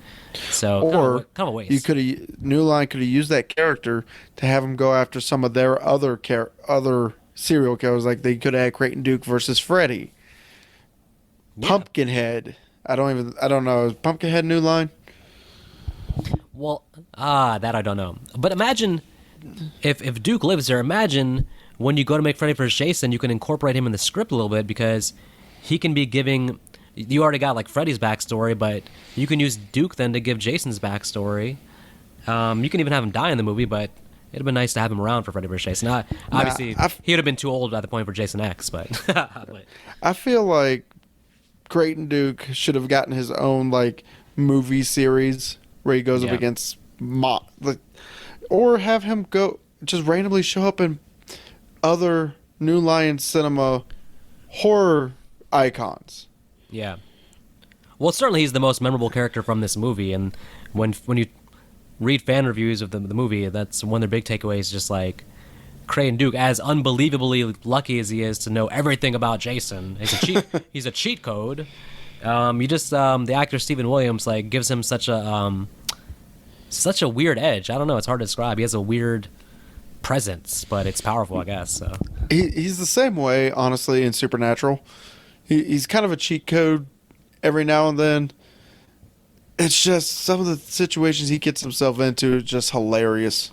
So Or kind of a waste. you could have New Line could have used that character to have him go after some of their other serial killers. Like they could have had Creighton Duke versus Freddy. Yeah. Pumpkinhead. I don't know. Is Pumpkinhead New Line? Well, that I don't know. But imagine if Duke lives there. Imagine when you go to make Freddy vs. Jason, you can incorporate him in the script a little bit, because he can be giving. You already got like Freddy's backstory, but you can use Duke then to give Jason's backstory. You can even have him die in the movie, but it'd been nice to have him around for Freddy vs. Jason. Obviously, he would have been too old at the point for Jason X, but, but I feel like Creighton Duke should have gotten his own like movie series where he goes up Yeah. against or have him go just randomly show up in other New Line Cinema horror icons. yeah. Well, certainly he's the most memorable character from this movie, and when you read fan reviews of the movie, that's one of their big takeaways. Just like Creighton Duke, as unbelievably lucky as he is to know everything about Jason, he's a cheat code. The actor Stephen Williams like gives him such a weird edge. I don't know, it's hard to describe. He has a weird presence, but it's powerful, I guess. So He's the same way, honestly, in Supernatural. He's kind of a cheat code every now and then. It's just some of the situations he gets himself into is just hilarious.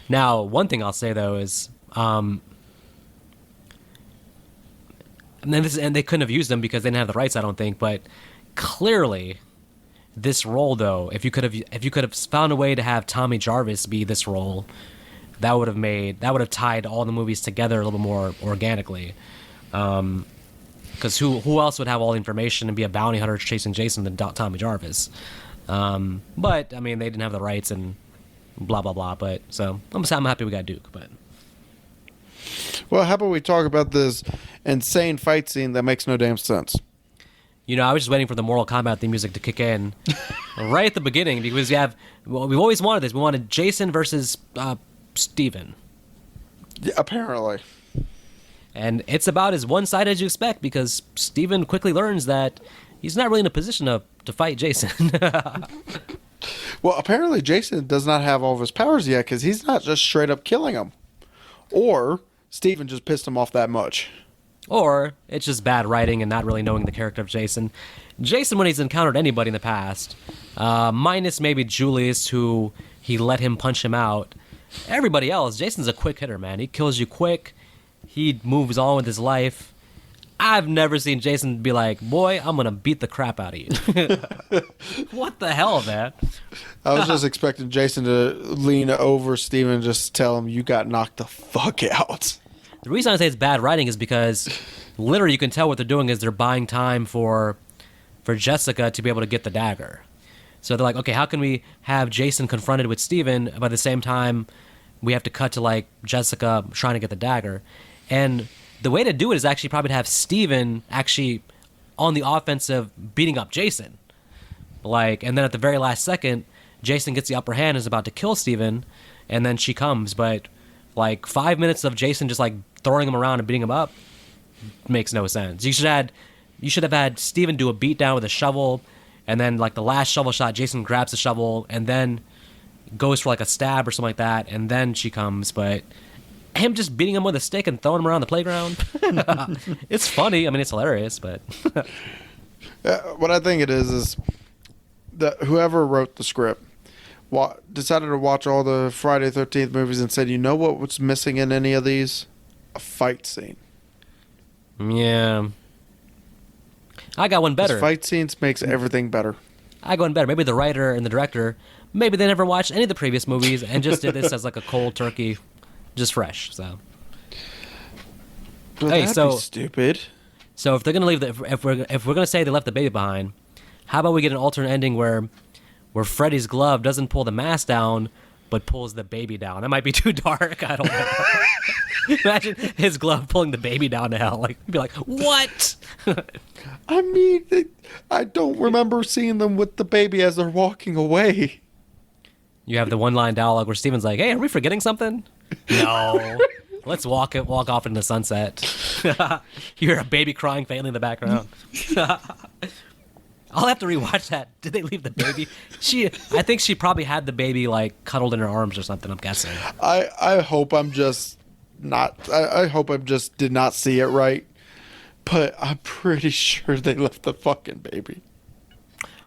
now, one thing I'll say though is, and they couldn't have used him because they didn't have the rights, I don't think. But clearly, this role though, if you could have found a way to have Tommy Jarvis be this role, that would have tied all the movies together a little more organically. Because who else would have all the information and be a bounty hunter chasing Jason than Tommy Jarvis? But I mean, they didn't have the rights and blah blah blah. But so I'm happy we got Duke. But Well, how about we talk about this insane fight scene that makes no damn sense? I was just waiting for the Mortal Kombat theme music to kick in right at the beginning, because we've always wanted this. We wanted Jason versus Steven. Yeah, apparently. And it's about as one-sided as you expect, because Steven quickly learns that he's not really in a position to fight Jason. Well, apparently Jason does not have all of his powers yet because he's not just straight up killing him. Or Steven just pissed him off that much. Or it's just bad writing and not really knowing the character of Jason. Jason, when he's encountered anybody in the past, minus maybe Julius, who he let him punch him out, everybody else, Jason's a quick hitter, man. He kills you quick. He moves on with his life. I've never seen Jason be like, boy, I'm going to beat the crap out of you. What the hell, man? I was just expecting Jason to lean over Steven and just tell him, you got knocked the fuck out. The reason I say it's bad writing is because literally you can tell what they're doing is they're buying time for Jessica to be able to get the dagger. So they're like, okay, how can we have Jason confronted with Steven, but at the same time we have to cut to like Jessica trying to get the dagger? And the way to do it is actually probably to have Steven actually on the offensive beating up Jason. And then at the very last second, Jason gets the upper hand and is about to kill Steven, and then she comes. But 5 minutes of Jason just throwing him around and beating him up makes no sense. You should have had Steven do a beatdown with a shovel, and then the last shovel shot, Jason grabs the shovel and then goes for a stab or something like that, and then she comes. But him just beating him with a stick and throwing him around the playground, it's funny. I mean, it's hilarious, but What I think it is that whoever wrote the script decided to watch all the Friday 13th movies and said, you know what was missing in any of these? A fight scene. yeah. I got one better. Fight scenes makes everything better. I got one better. Maybe the writer and the director, maybe they never watched any of the previous movies and just did this as a cold turkey, just fresh. So, But that'd be stupid. So if they're gonna leave if we're gonna say they left the baby behind, how about we get an alternate ending where Freddy's glove doesn't pull the mask down, but pulls the baby down? That might be too dark. I don't know. Imagine his glove pulling the baby down to hell. You'd be like, what? I mean, I don't remember seeing them with the baby as they're walking away. You have the one-line dialogue where Steven's like, hey, are we forgetting something? No. Let's walk off into the sunset. You hear a baby crying faintly in the background. I'll have to rewatch that. Did they leave the baby? I think she probably had the baby cuddled in her arms or something, I'm guessing. I hope I'm just not. I hope I just did not see it right. But I'm pretty sure they left the fucking baby.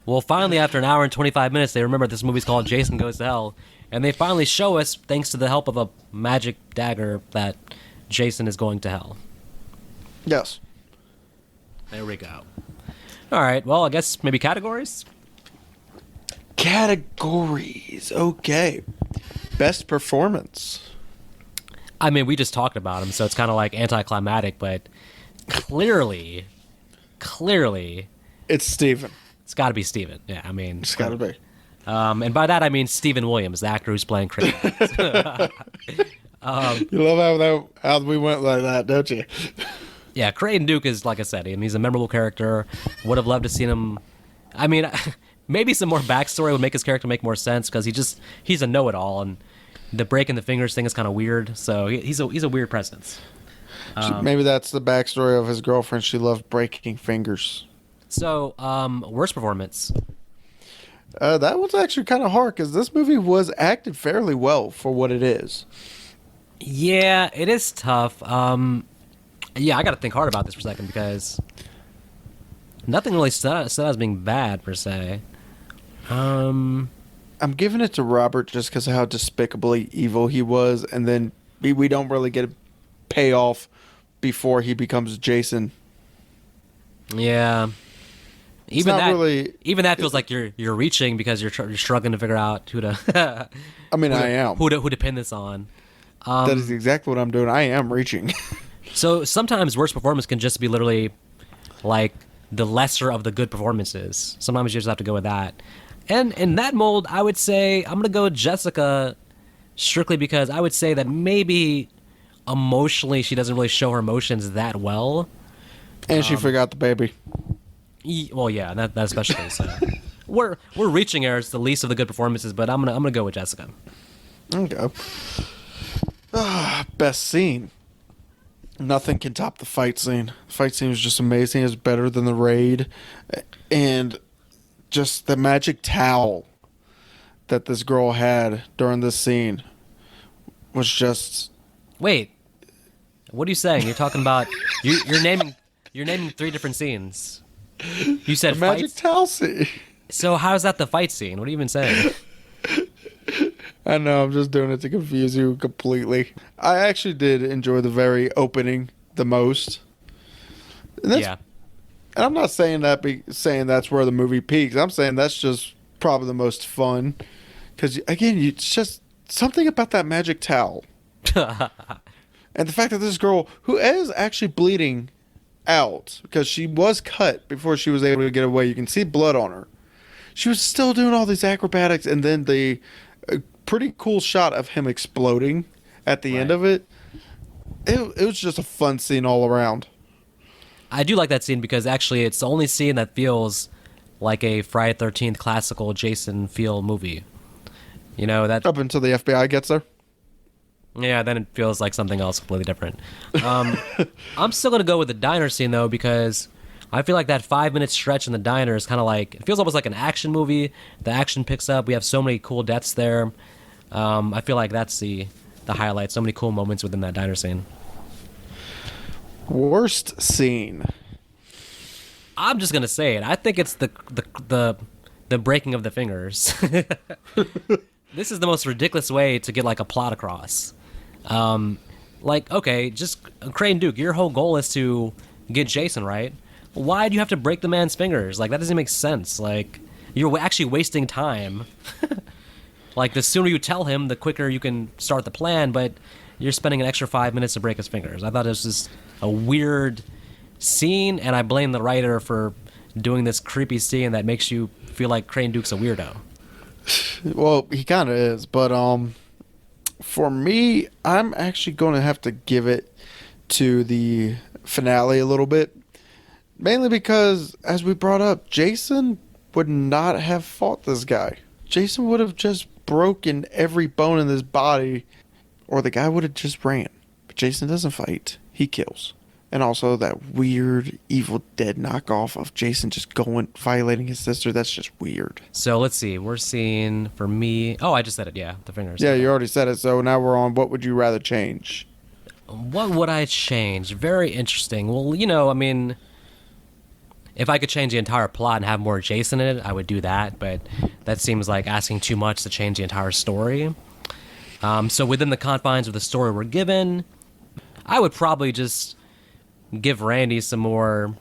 Well, finally, after an hour and 25 minutes, they remember this movie's called Jason Goes to Hell. And they finally show us, thanks to the help of a magic dagger, that Jason is going to hell. Yes. There we go. All right, well, I guess maybe categories? Categories. Okay. Best performance. I mean, we just talked about him, so it's kind of anticlimactic, but clearly, It's Steven. it's got to be Steven. Yeah, I mean... It's got to be. And by that, I mean Steven Williams, the actor who's playing Chris. You love how we went like that, don't you? Yeah, Creighton Duke is, like I said, he's a memorable character. Would have loved to see him... I mean, maybe some more backstory would make his character make more sense, because he's a know-it-all, and the breaking the fingers thing is kind of weird, so he's a weird presence. Maybe that's the backstory of his girlfriend. She loved breaking fingers. So, worst performance. That was actually kind of hard, because this movie was acted fairly well for what it is. Yeah, it is tough. Yeah, I got to think hard about this for a second, because nothing really stood out as being bad, per se. I'm giving it to Robert just because of how despicably evil he was, and then we don't really get a payoff before he becomes Jason. Yeah. Even that feels like you're reaching, because you're struggling to figure out who to. I mean, I am. Who to pin this on. That is exactly what I'm doing. I am reaching. So sometimes worst performance can just be literally the lesser of the good performances. Sometimes you just have to go with that. And in that mold, I would say I'm gonna go with Jessica, strictly because I would say that maybe emotionally she doesn't really show her emotions that well. And she forgot the baby. Well, yeah, that especially. So we're reaching here. It's the least of the good performances, but I'm gonna go with Jessica. Okay. Best scene. Nothing can top the fight scene. The fight scene was just amazing. It's better than the raid, and just the magic towel that this girl had during this scene was just. Wait, what are you saying? You're talking about you're naming three different scenes. You said the magic towel scene. So how is that the fight scene? What are you even saying? I know, I'm just doing it to confuse you completely. I actually did enjoy the very opening the most. And yeah. And I'm not saying saying that's where the movie peaks. I'm saying that's just probably the most fun. Because, again, it's just something about that magic towel. And the fact that this girl, who is actually bleeding out, because she was cut before she was able to get away. You can see blood on her. She was still doing all these acrobatics, and then the pretty cool shot of him exploding at the end of it. it was just a fun scene all around. I do like that scene because actually it's the only scene that feels like a Friday 13th classical Jason feel movie. You know, that Up until the FBI gets there. yeah, then it feels like something else completely different. I'm still gonna go with the diner scene though because I feel like that 5 minute stretch in the diner is kind of like it feels almost like an action movie. The action picks up. We have so many cool deaths there. I feel like that's the highlight. So many cool moments within that diner scene. Worst scene. I'm just gonna say it. I think it's the breaking of the fingers. This is the most ridiculous way to get like a plot across. Like, okay, just Crane Duke, your whole goal is to get Jason, right? Why do you have to break the man's fingers? Like, that doesn't make sense. Like, you're actually wasting time. Like, the sooner you tell him, the quicker you can start the plan, but you're spending an extra 5 minutes to break his fingers. I thought it was just a weird scene, and I blame the writer for doing this creepy scene that makes you feel like Crane Duke's a weirdo. Well, he kind of is, but for me, I'm actually going to have to give it to the finale a little bit. Mainly because, as we brought up, Jason would not have fought this guy. Jason would have just broken every bone in his body, or the guy would have just ran. But Jason doesn't fight. He kills. And also that weird Evil Dead knockoff of Jason just going, violating his sister. That's just weird. So let's see. We're seeing, for me... Oh, I just said it, yeah. The fingers. Yeah, you already said it. So now we're on what would you rather change? What would I change? Very interesting. Well, you know, I mean... If I could change the entire plot and have more Jason in it, I would do that. But that seems like asking too much to change the entire story. So within the confines of the story we're given, I would probably just give Randy some more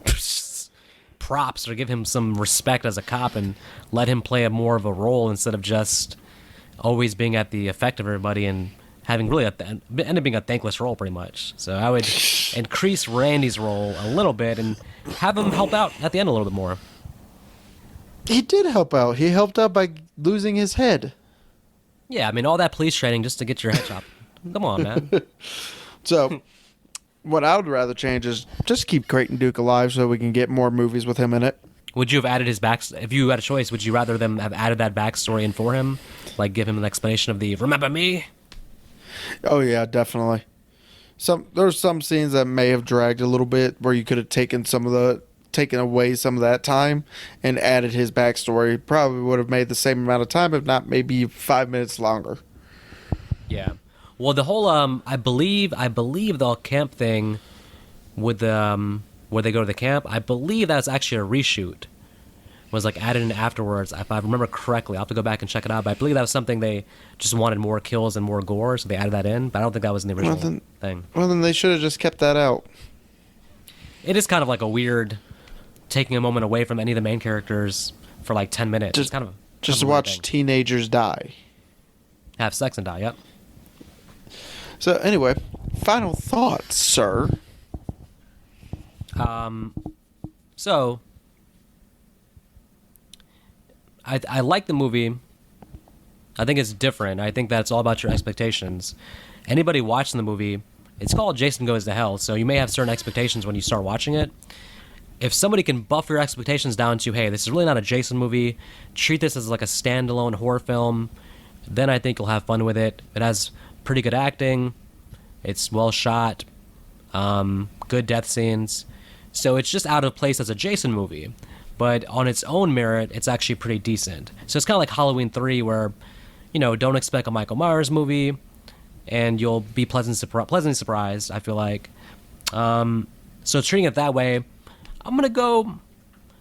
props or give him some respect as a cop and let him play more of a role instead of just always being at the effect of everybody and having really end up being a thankless role pretty much. So I would increase Randy's role a little bit and have him help out at the end a little bit more. He did help out. He helped out by losing his head. Yeah, I mean, all that police training just to get your head chopped. Come on, man. So, what I would rather change is just keep Creighton Duke alive so we can get more movies with him in it. Would you have added his back? If you had a choice, would you rather them have added that backstory in for him? Like, give him an explanation of the, remember me? Oh, yeah, definitely. There's some scenes that may have dragged a little bit where you could have taken away some of that time and added his backstory. Probably would have made the same amount of time, if not maybe 5 minutes longer. Yeah. Well, the whole I believe the camp thing with the where they go to the camp, I believe that's actually a reshoot. Was like added in afterwards, if I remember correctly. I'll have to go back and check it out, but I believe that was something they just wanted more kills and more gore, so they added that in. But I don't think that was in the original thing. Well, then they should have just kept that out. It is kind of like a weird taking a moment away from any of the main characters for like 10 minutes. It's kind of just to watch teenagers die. Have sex and die, yep. So anyway, final thoughts, sir. So I like the movie. I think it's different. I think that it's all about your expectations. Anybody watching the movie, it's called Jason Goes to Hell, so you may have certain expectations when you start watching it. If somebody can buff your expectations down to, hey, this is really not a Jason movie, treat this as like a standalone horror film, then I think you'll have fun with it. It has pretty good acting. It's well shot. Good death scenes. So it's just out of place as a Jason movie. But on its own merit, it's actually pretty decent. So it's kind of like Halloween 3 where, you know, don't expect a Michael Myers movie and you'll be pleasantly surprised, I feel like. So treating it that way, I'm gonna go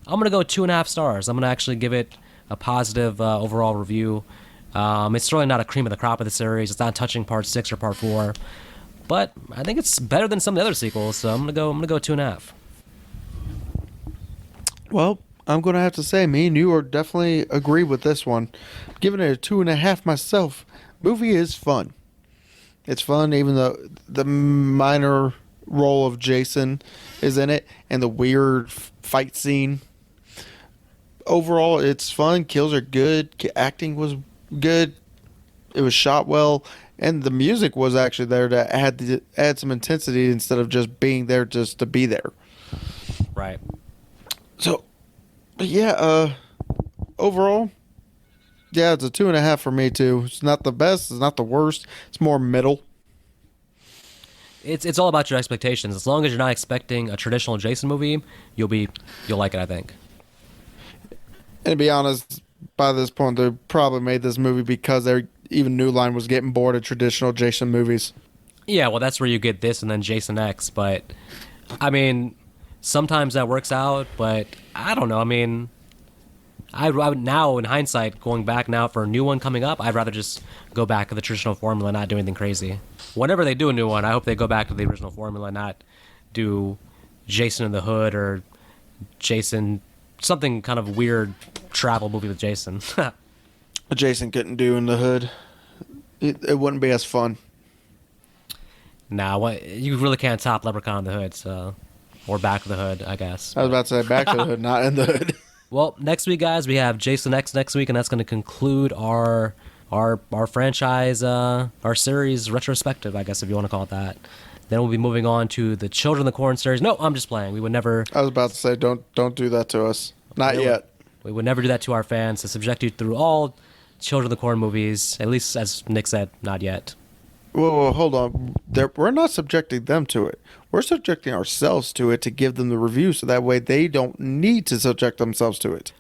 2.5 stars. I'm gonna actually give it a positive overall review. It's really not a cream of the crop of the series. It's not touching part 6 or part 4, but I think it's better than some of the other sequels. So I'm gonna go 2.5. Well, I'm gonna have to say, me and you are definitely agree with this one. I'm giving it a 2.5 myself. Movie is fun. It's fun, even though the minor role of Jason is in it and the weird fight scene. Overall, it's fun. Kills are good. Acting was good. It was shot well. And the music was actually there to add some intensity instead of just being there just to be there. Right. So, but yeah, overall, yeah, it's a 2.5 for me too. It's not the best, it's not the worst. It's more middle. It's all about your expectations. As long as you're not expecting a traditional Jason movie, you'll like it, I think. And to be honest, by this point, they probably made this movie because even New Line was getting bored of traditional Jason movies. Yeah, well, that's where you get this and then Jason X. But I mean, sometimes that works out. But I don't know. I mean, I would now, in hindsight, going back now for a new one coming up, I'd rather just go back to the traditional formula, not do anything crazy. Whenever they do a new one, I hope they go back to the original formula, not do Jason in the Hood or Jason, something kind of weird travel movie with Jason. Jason couldn't do in the Hood. It wouldn't be as fun. Nah, you really can't top Leprechaun in the Hood, so, or Back to the Hood, I guess. I was about to say Back to the Hood, not in the Hood. Well, next week, guys, we have Jason X next week, and that's going to conclude our franchise, our series retrospective, I guess, if you want to call it that. Then we'll be moving on to the Children of the Corn series. No, I'm just playing. We would never. I was about to say, don't do that to us. Not yet. We would never do that to our fans, to subject you through all Children of the Corn movies. At least, as Nick said, not yet. Whoa, hold on. We're not subjecting them to it. We're subjecting ourselves to it to give them the review, so that way they don't need to subject themselves to it.